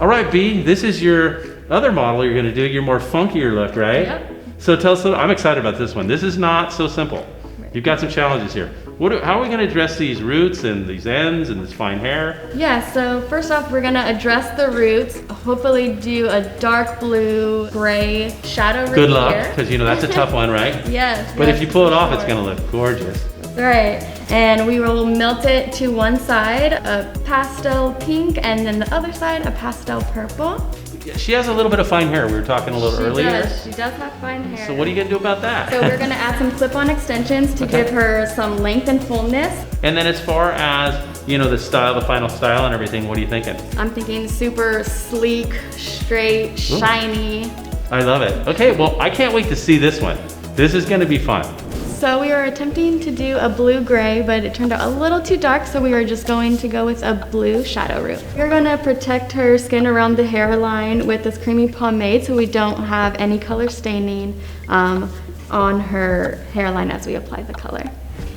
All right, B, this is your other model you're gonna do, your more funkier look, right? Yep. So tell us, I'm excited about this one. This is not so simple. You've got some challenges here. How are we gonna address these roots and these ends and this fine hair? Yeah, so first off, we're gonna address the roots. Hopefully do a dark blue, gray shadow root. Good luck, here. because you know that's a tough one, right? Yes. But yes, if you pull it off, for it's sure. gonna look gorgeous. Right, and we will melt it to one side, a pastel pink, and then the other side, a pastel purple. She has a little bit of fine hair. We were talking a little earlier. She does have fine hair. So what are you gonna do about that? So we're gonna add some clip-on extensions to give her some length and fullness. And then as far as, you know, the style, the final style and everything, what are you thinking? I'm thinking super sleek, straight, shiny. I love it. Okay, well, I can't wait to see this one. This is gonna be fun. So we were attempting to do a blue-gray, but it turned out a little too dark, so we were just going to go with a blue shadow root. We're gonna protect her skin around the hairline with this creamy pomade so we don't have any color staining on her hairline as we apply the color.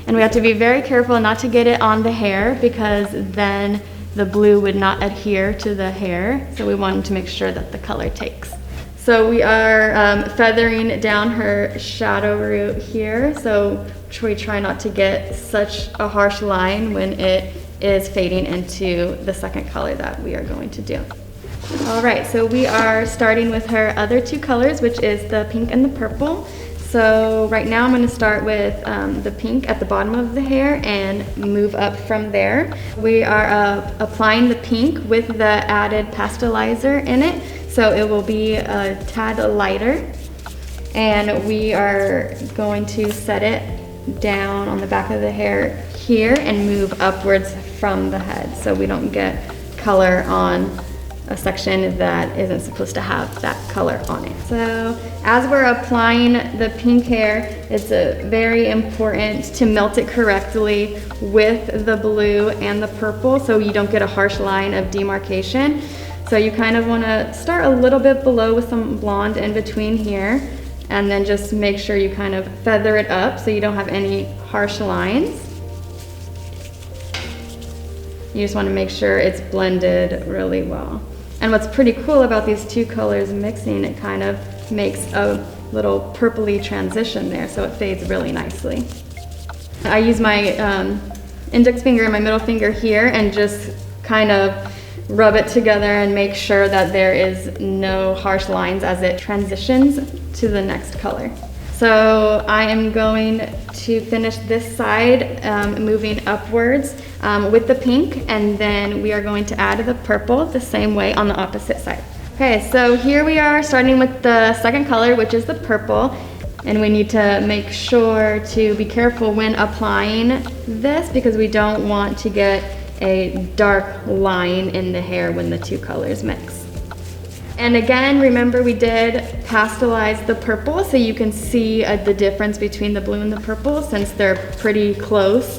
And we have to be very careful not to get it on the hair because then the blue would not adhere to the hair, so we wanted to make sure that the color takes. So we are feathering down her shadow root here, so we try not to get such a harsh line when it is fading into the second color that we are going to do. All right, so we are starting with her other two colors, which is the pink and the purple. So right now I'm going to start with the pink at the bottom of the hair and move up from there. We are applying the pink with the added pastelizer in it. So it will be a tad lighter, and we are going to set it down on the back of the hair here and move upwards from the head so we don't get color on a section that isn't supposed to have that color on it. So as we're applying the pink hair, it's very important to melt it correctly with the blue and the purple so you don't get a harsh line of demarcation. So you kind of want to start a little bit below with some blonde in between here, and then just make sure you kind of feather it up so you don't have any harsh lines. You just want to make sure it's blended really well. And what's pretty cool about these two colors mixing, it kind of makes a little purpley transition there, so it fades really nicely. I use my index finger and my middle finger here and just kind of rub it together and make sure that there is no harsh lines as it transitions to the next color. So I am going to finish this side moving upwards with the pink, and then we are going to add the purple the same way on the opposite side. Okay, so here we are starting with the second color, which is the purple. And we need to make sure to be careful when applying this because we don't want to get a dark line in the hair when the two colors mix. And again, remember we did pastelize the purple so you can see the difference between the blue and the purple since they're pretty close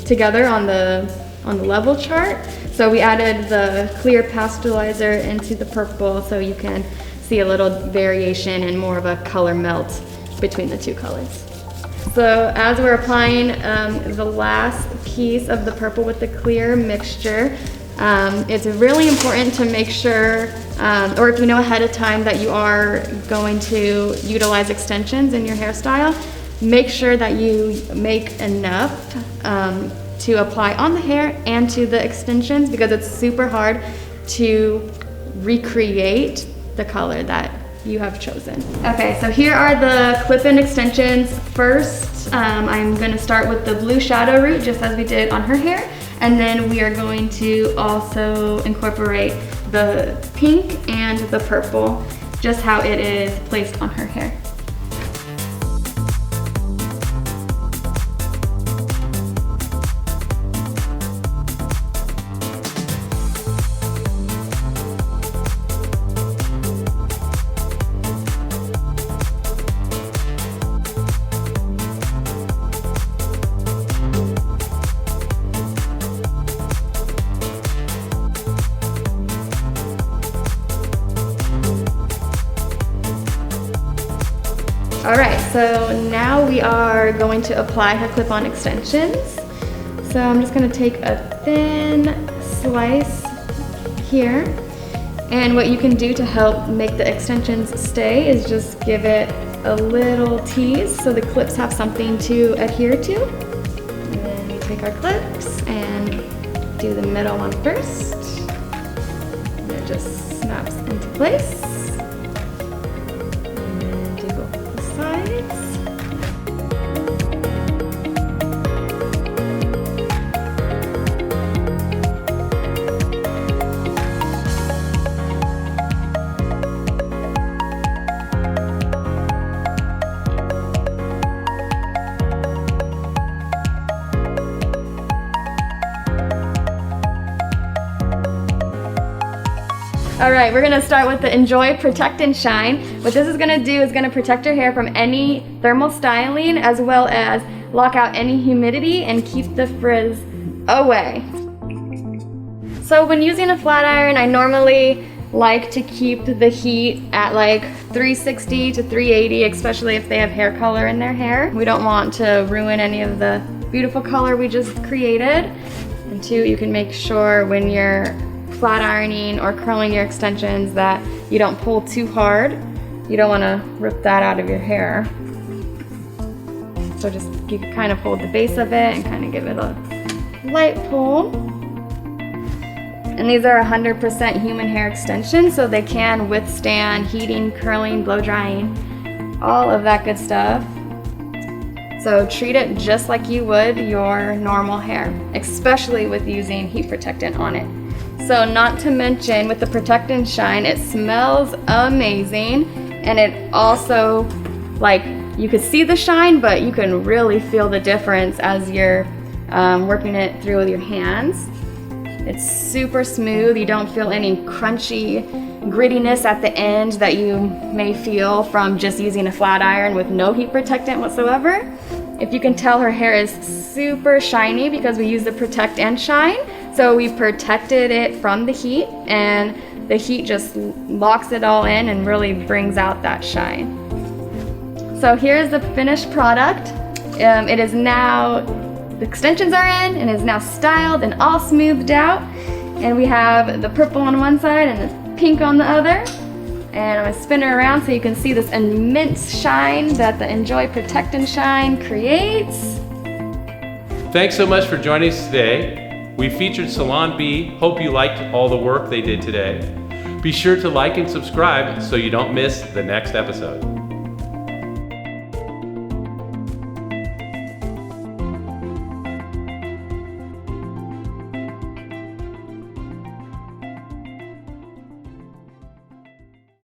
together on the level chart. So we added the clear pastelizer into the purple so you can see a little variation and more of a color melt between the two colors. So as we're applying the last piece of the purple with the clear mixture, it's really important to make sure, or if you know ahead of time that you are going to utilize extensions in your hairstyle, make sure that you make enough to apply on the hair and to the extensions because it's super hard to recreate the color that you have chosen. Okay, so here are the clip-in extensions. First, I'm gonna start with the blue shadow root, just as we did on her hair, and then we are going to also incorporate the pink and the purple, just how it is placed on her hair. All right, so now we are going to apply her clip-on extensions. So I'm just gonna take a thin slice here. And what you can do to help make the extensions stay is just give it a little tease so the clips have something to adhere to. And then we take our clips and do the middle one first. And it just snaps into place. And then do both the sides. All right, we're gonna start with the Enjoy, Protect, and Shine. What this is gonna do is gonna protect your hair from any thermal styling as well as lock out any humidity and keep the frizz away. So when using a flat iron, I normally like to keep the heat at like 360 to 380, especially if they have hair color in their hair. We don't want to ruin any of the beautiful color we just created. And two, you can make sure when you're flat ironing or curling your extensions that you don't pull too hard. You don't want to rip that out of your hair. So just you can kind of hold the base of it and kind of give it a light pull. And these are 100% human hair extensions, so they can withstand heating, curling, blow drying, all of that good stuff. So treat it just like you would your normal hair, especially with using heat protectant on it. So not to mention with the Protect and Shine, it smells amazing, and it also, like, you could see the shine, but you can really feel the difference as you're working it through with your hands. It's super smooth. You don't feel any crunchy grittiness at the end that you may feel from just using a flat iron with no heat protectant whatsoever. If you can tell, her hair is super shiny because we use the Protect and Shine. So we protected it from the heat, and the heat just locks it all in and really brings out that shine. So here's the finished product. It is now, the extensions are in and is now styled and all smoothed out. And we have the purple on one side and the pink on the other. And I'm gonna spin it around so you can see this immense shine that the Enjoy, Protect, and Shine creates. Thanks so much for joining us today. We featured Salon Bee. Hope you liked all the work they did today. Be sure to like and subscribe so you don't miss the next episode.